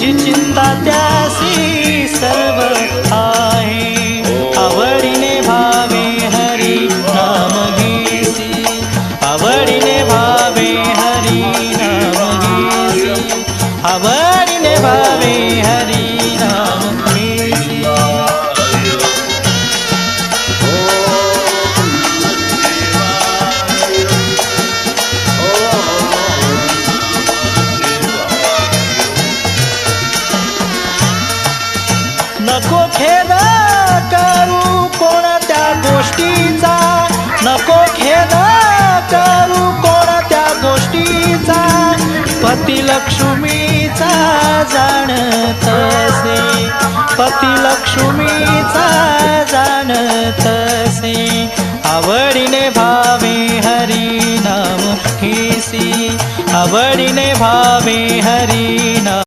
तुझी चिंता त्यासी सर्व आहे आवडीने भावे हरी नाम घेसी आवडीने भावे हरी नाम घेसी आवडीने भावे हरी नाम घेसी नको खेद करू कोणत्या गोष्टीचा नको खेद करू कोणत्या गोष्टीचा पती लक्ष्मीचा जाणतसे पती लक्ष्मीचा जाणतसे आवडीने भावे हरी नाम घेसी आवडीने भावे हरी नाम